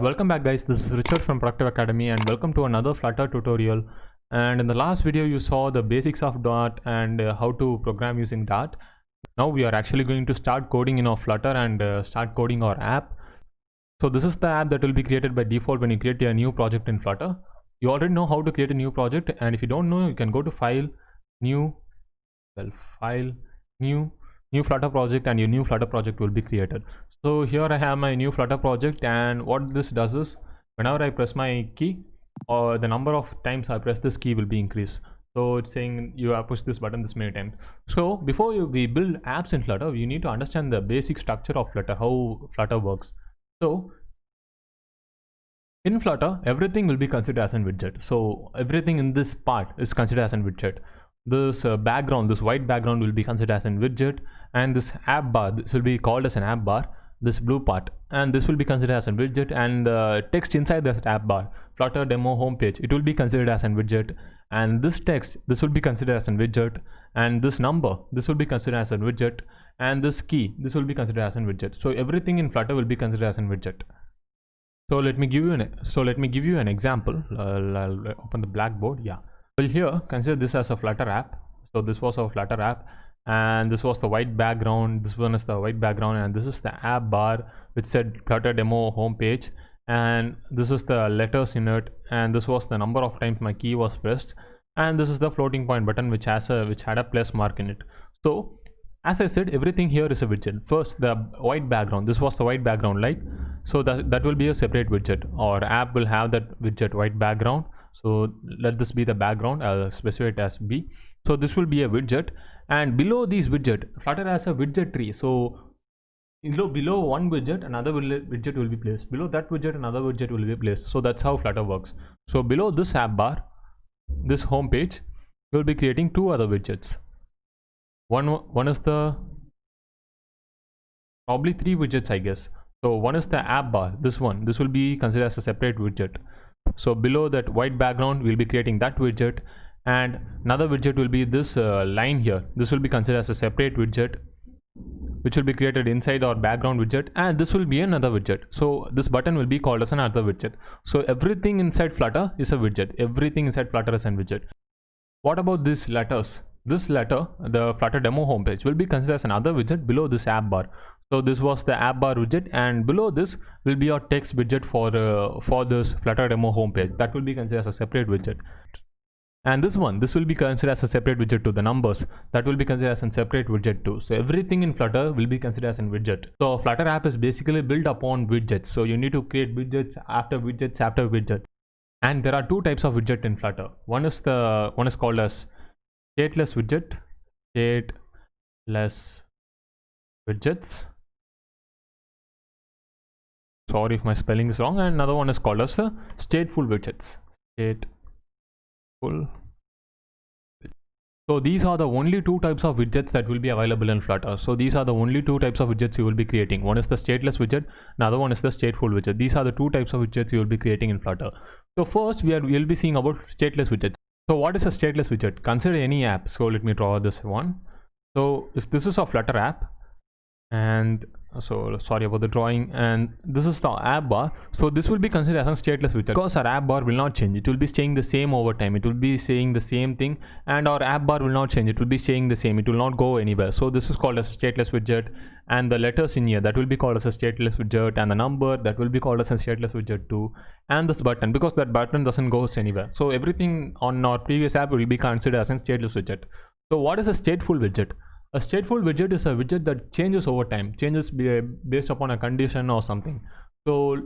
Welcome back guys, this is Richard from Productivv Academy and welcome to another Flutter tutorial. And in the last video you saw the basics of Dart and how to program using Dart. Now we are actually going to start coding in our Flutter and start coding our app. So this is the app that will be created by default when you create a new project in Flutter. You already know how to create a new project, and if you don't know, you can go to File, New Flutter project, and your new Flutter project will be created. So here I have my new Flutter project, and what this does is whenever I press my key, or the number of times I press this key will be increased. So it's saying you have pushed this button this many times. So before we build apps in Flutter, you need to understand the basic structure of Flutter, how Flutter works. So in Flutter, everything will be considered as a widget. So everything in this part is considered as a widget. This background, this white background will be considered as a widget, and this app bar, this will be called as an app bar, this blue part, and this will be considered as a widget, and the text inside this app bar, Flutter demo homepage, it will be considered as a widget, and this text, this will be considered as a widget, and this number, this will be considered as a widget, and this key, this will be considered as a widget. So everything in Flutter will be considered as a widget. So let me give you an example. I'll open the blackboard. Yeah. Well, here consider this as a Flutter app. So this was our Flutter app, and this was the white background. This one is the white background, and this is the app bar which said Flutter demo homepage, and this is the letters in it, and this was the number of times my key was pressed, and this is the floating point button which had a plus mark in it. So as I said, everything here is a widget. First, the white background, this was the white background, like, so that will be a separate widget, or app will have that widget white background. So let this be the background. I'll specify it as B. So this will be a widget, and below these widget, Flutter has a widget tree. So below one widget, another widget will be placed. Below that widget, another widget will be placed. So that's how Flutter works. So below this app bar, this home page, we'll be creating two other widgets. One is the probably three widgets, I guess. So one is the app bar, this will be considered as a separate widget. So below that white background, we'll be creating that widget, and another widget will be this line here. This will be considered as a separate widget which will be created inside our background widget, and this will be another widget. So this button will be called as another widget. So everything inside Flutter is a widget. Everything inside Flutter is a widget. What about these letters? This letter, the Flutter demo homepage, will be considered as another widget below this app bar. So this was the app bar widget, and below this will be our text widget for this Flutter demo homepage. That will be considered as a separate widget. And this will be considered as a separate widget to the numbers. That will be considered as a separate widget too. So everything in Flutter will be considered as a widget. So Flutter app is basically built upon widgets. So you need to create widgets after widgets after widgets. And there are two types of widget in Flutter. One is called as Stateless Widget, Stateless Widgets. Sorry if my spelling is wrong. And another one is called as the Stateful Widgets. Stateful. So these are the only two types of widgets that will be available in Flutter. So these are the only two types of widgets you will be creating. One is the Stateless Widget, another one is the Stateful Widget. These are the two types of widgets you will be creating in Flutter. So first we'll be seeing about Stateless Widgets. So what is a Stateless Widget? Consider any app. So let me draw this one. So if this is a Flutter app, and so sorry about the drawing, and this is the app bar, so this will be considered as a Stateless Widget because our app bar will not change. It will be staying the same over time. It will be saying the same thing, and our app bar will not change. It will be staying the same. It will not go anywhere. So this is called as a Stateless Widget, and the letters in here, that will be called as a Stateless Widget, and the number, that will be called as a Stateless Widget too, and this button, because that button doesn't go anywhere. So everything on our previous app will be considered as a Stateless Widget. So what is a Stateful Widget? A Stateful Widget is a widget that changes over time, changes based upon a condition or something. So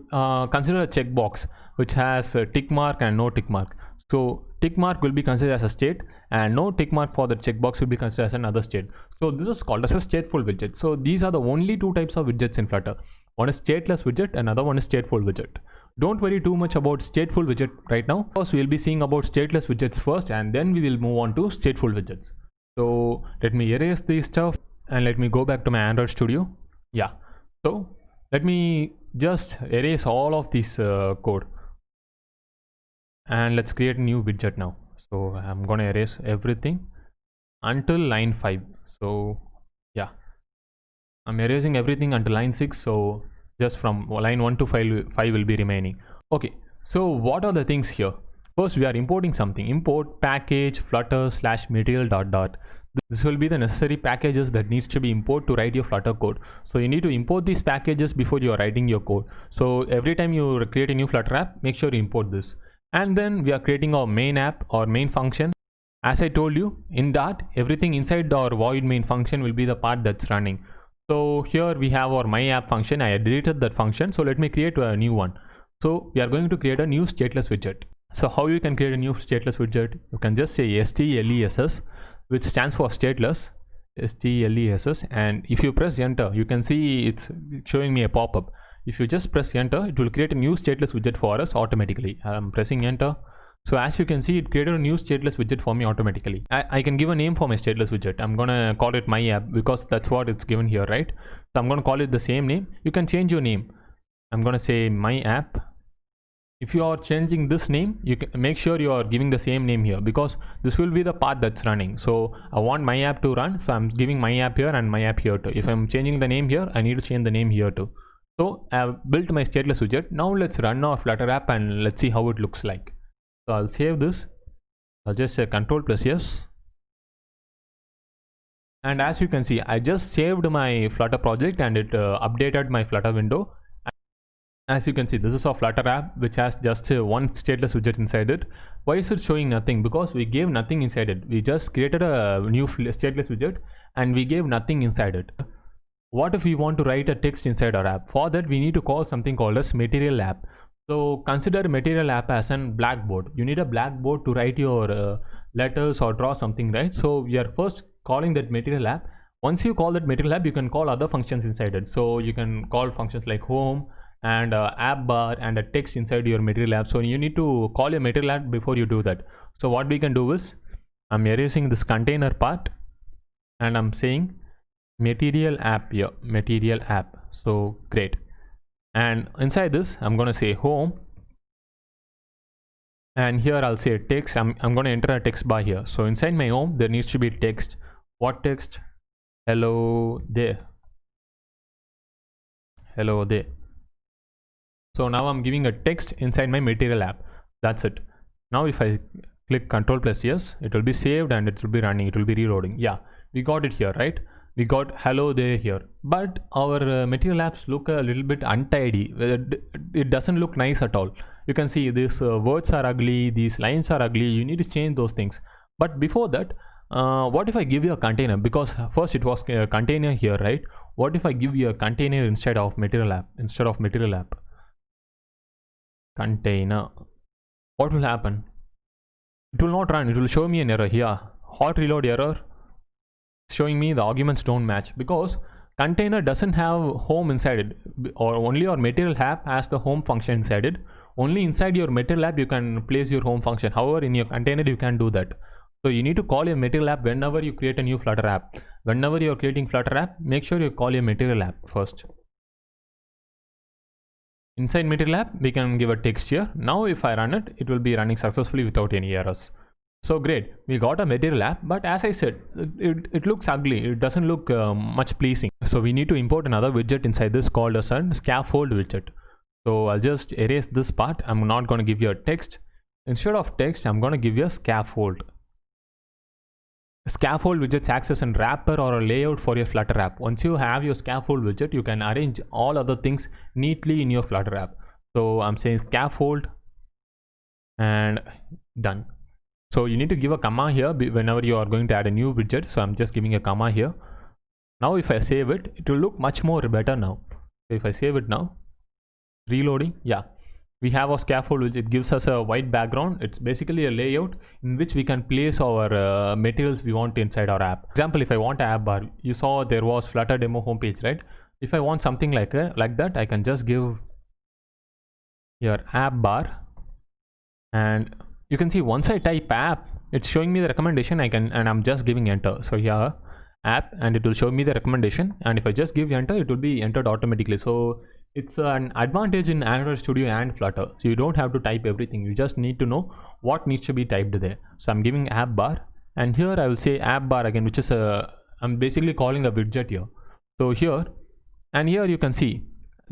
consider a checkbox which has a tick mark and no tick mark. So tick mark will be considered as a state, and no tick mark for the checkbox will be considered as another state. So this is called as a Stateful Widget. So these are the only two types of widgets in Flutter. One is Stateless Widget, another one is Stateful Widget. Don't worry too much about Stateful Widget right now. First we'll be seeing about Stateless Widgets first, and then we will move on to Stateful Widgets. So let me erase this stuff and let me go back to my Android Studio. Yeah, so let me just erase all of this code, and let's create a new widget now. So I'm gonna erase everything until line 5. So yeah, I'm erasing everything until line 6. So just from line 1 to 5 will be remaining. Okay, so what are the things here? First, we are importing something. Import package flutter / material dot. This will be the necessary packages that needs to be imported to write your Flutter code. So you need to import these packages before you are writing your code. So every time you create a new Flutter app, make sure you import this. And then we are creating our main app or main function. As I told you, in Dart, everything inside our void main function will be the part that's running. So here we have our my app function. I deleted that function. So let me create a new one. So we are going to create a new stateless widget. So how you can create a new stateless widget? You can just say STLESS, which stands for stateless, STLESS, and if you press enter, you can see it's showing me a pop-up. If you just press enter, it will create a new stateless widget for us automatically. I'm pressing enter. So as you can see, it created a new stateless widget for me automatically. I can give a name for my stateless widget. I'm gonna call it my app because that's what it's given here, right? So I'm gonna call it the same name. You can change your name. I'm gonna say my app. If you are changing this name, you can make sure you are giving the same name here because this will be the part that's running. So I want my app to run, so I'm giving my app here and my app here too. If I'm changing the name here, I need to change the name here too. So I've built my stateless widget. Now let's run our Flutter app and let's see how it looks like. So I'll save this. I'll just say Ctrl+S. And as you can see, I just saved my Flutter project and it updated my Flutter window. As you can see, this is our Flutter app which has just one stateless widget inside it. Why is it showing nothing? Because we gave nothing inside it. We just created a new stateless widget and we gave nothing inside it. What if we want to write a text inside our app? For that, we need to call something called as material app. So consider material app as a blackboard. You need a blackboard to write your letters or draw something, right? So we are first calling that material app. Once you call that material app, you can call other functions inside it. So you can call functions like home and app bar and a text inside your material app. So you need to call your material app before you do that. So what we can do is, I'm erasing this container part and I'm saying material app here, material app. So great. And inside this, I'm going to say home. And here I'll say text. I'm going to enter a text bar here. So inside my home, there needs to be text. What text? Hello there. Hello there. So now I'm giving a text inside my material app. That's it. Now if I click Ctrl+S, it will be saved and it will be running. It will be reloading. Yeah, we got it here, right? We got hello there here. But our material apps look a little bit untidy. It doesn't look nice at all. You can see these words are ugly. These lines are ugly. You need to change those things. But before that, what if I give you a container? Because first it was a container here, right? What if I give you a container instead of material app? Container, what will happen? It will not run. It will show me an error here, hot reload error, showing me the arguments don't match because container doesn't have home inside it, or only your material app has the home function inside it. Only inside your material app you can place your home function. However, in your container you can do that. So you need to call your material app whenever you create a new Flutter app. Whenever you are creating Flutter app, make sure you call your material app first. Inside material app, we can give a text here. Now if I run it, it will be running successfully without any errors. So great, we got a material app, but as I said, it looks ugly. It doesn't look much pleasing. So we need to import another widget inside this called as a Scaffold Widget. So I'll just erase this part. I'm not going to give you a text. Instead of text, I'm going to give you a scaffold. Scaffold widgets acts as a wrapper or a layout for your Flutter app. Once you have your scaffold widget, you can arrange all other things neatly in your Flutter app. So I'm saying scaffold and done. So you need to give a comma here whenever you are going to add a new widget. So I'm just giving a comma here. Now if I save it, it will look much more better now. So if I save it now, reloading, yeah. We have a scaffold which it gives us a white background. It's basically a layout in which we can place our materials we want inside our app. For example, if I want an app bar, you saw there was Flutter demo homepage, right? If I want something like that, I can just give your app bar, and you can see once I type app, it's showing me the recommendation. And I'm just giving enter. So here app, and it will show me the recommendation. And if I just give enter, it will be entered automatically. So it's an advantage in Android Studio and Flutter. So you don't have to type everything. You just need to know what needs to be typed there. So I'm giving app bar, and here I will say app bar again, which is I'm basically calling a widget here. So here and here you can see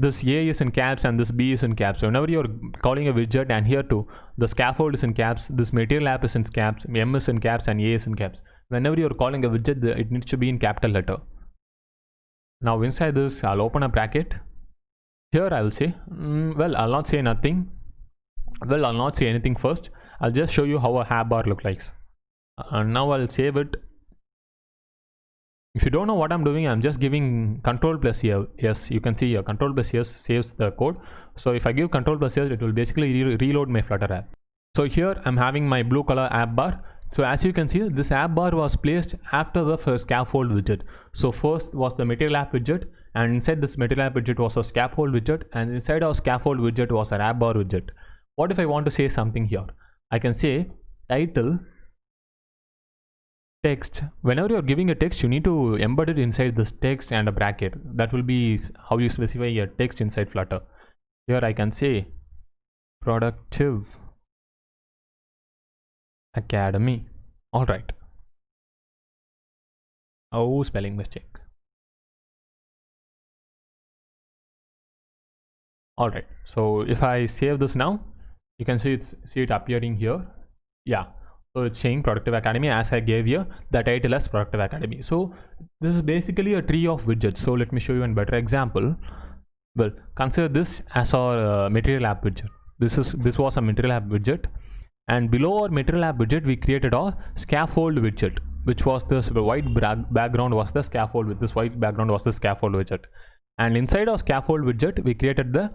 this A is in caps and this B is in caps. So whenever you're calling a widget, and here too, the scaffold is in caps, this material app is in caps, M is in caps and A is in caps. Whenever you're calling a widget, it needs to be in capital letter. Now inside this, I'll open a bracket. Here I will say, well, I'll not say nothing. Well, I'll not say anything first. I'll just show you how a tab bar looks like. Now I'll save it. If you don't know what I'm doing, I'm just giving Control plus yes. You can see here Control plus yes saves the code. So if I give Control plus yes, it will basically reload my Flutter app. So here I'm having my blue color app bar. So as you can see, this app bar was placed after the first scaffold widget. So first was the material app widget, and inside this material app widget was a scaffold widget, and inside our scaffold widget was an app bar widget. What if I want to say something here? I can say title text. Whenever you're giving a text, you need to embed it inside this text and a bracket. That will be how you specify your text inside Flutter. Here I can say Productivv Academy. All right. Oh, spelling mistake. All right. So if I save this now, you can see it appearing here. Yeah. So it's saying Productivv Academy, as I gave here the title as Productivv Academy. So this is basically a tree of widgets. So let me show you a better example. Well, consider this as our material app widget. This was a material app widget, and below our material app widget we created a scaffold widget, which was this white background was the scaffold with this white background was the scaffold widget. And inside our scaffold widget we created the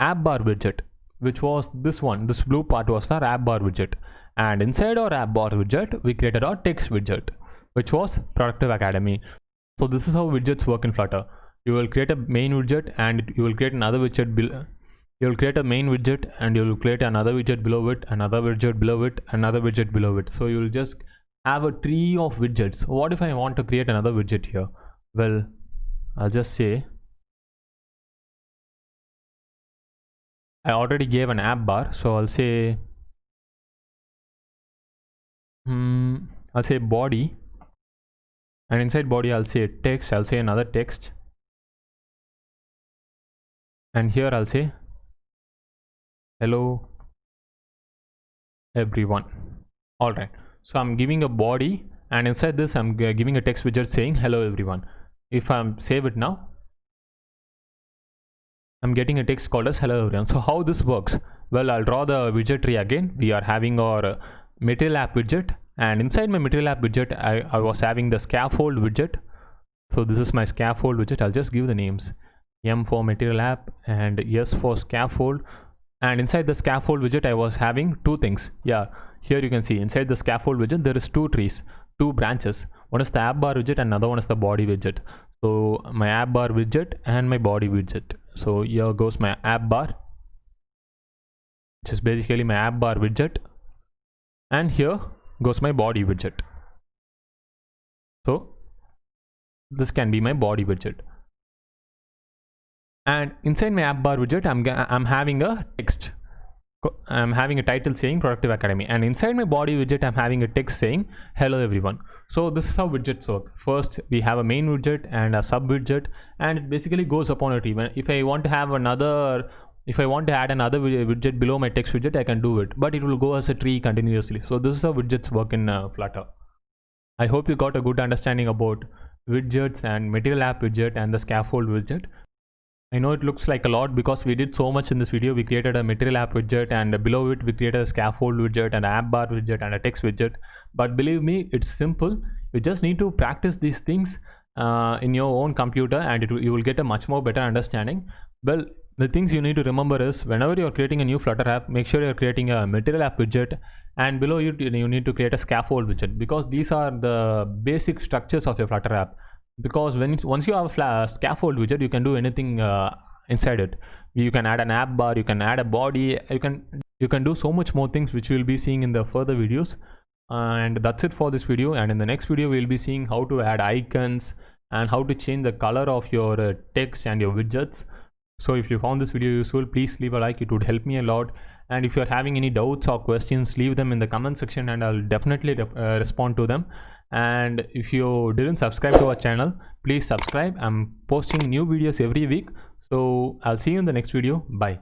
app bar widget, which was this one. This blue part was our app bar widget. And inside our app bar widget we created our text widget, which was Productivv Academy. So this is how widgets work in Flutter. You will create a main widget and you will create another widget below. You will create a main widget and you will create another widget below it, another widget below it, another widget below it. So you will just have a tree of widgets. What if I want to create another widget here? Well, I'll just say I already gave an app bar, so I'll say body, and inside body I'll say text. I'll say another text, and here I'll say hello everyone. All right, so I'm giving a body, and inside this I'm giving a text widget saying hello everyone. If I'm save it now, I'm getting a text called as hello everyone. So how this works? Well, I'll draw the widget tree again. We are having our material app widget, and inside my material app widget I was having the scaffold widget. So this is my scaffold widget. I'll just give the names, M for material app and S for scaffold. And inside the scaffold widget I was having two things. Yeah, here you can see inside the scaffold widget there is two trees, two branches. One is the app bar widget and another one is the body widget. So my app bar widget and my body widget. So here goes my app bar, which is basically my app bar widget, and here goes my body widget. So this can be my body widget, and inside my app bar widget I'm having a text. I'm having a title saying Productivv Academy, and inside my body widget I'm having a text saying hello everyone. So this is how widgets work. First we have a main widget and a sub widget, and it basically goes upon a tree. If I want to add another widget below my text widget, I can do it, but it will go as a tree continuously. So this is how widgets work in Flutter. I hope you got a good understanding about widgets and material app widget and the scaffold widget. I know it looks like a lot because we did so much in this video. We created a material app widget, and below it we created a scaffold widget, an app bar widget, and a text widget. But believe me, it's simple. You just need to practice these things in your own computer, and you will get a much more better understanding. Well, the things you need to remember is whenever you're creating a new Flutter app, make sure you're creating a material app widget, and below it you need to create a scaffold widget, because these are the basic structures of your Flutter app. Because once you have a scaffold widget, you can do anything inside it. You can add an app bar, you can add a body, you can do so much more things, which we'll be seeing in the further videos. And that's it for this video, and in the next video we'll be seeing how to add icons and how to change the color of your text and your widgets. So if you found this video useful, please leave a like. It would help me a lot. And if you're having any doubts or questions, leave them in the comment section and I'll definitely respond to them. And if you didn't subscribe to our channel, please subscribe. I'm posting new videos every week, So I'll see you in the next video. Bye.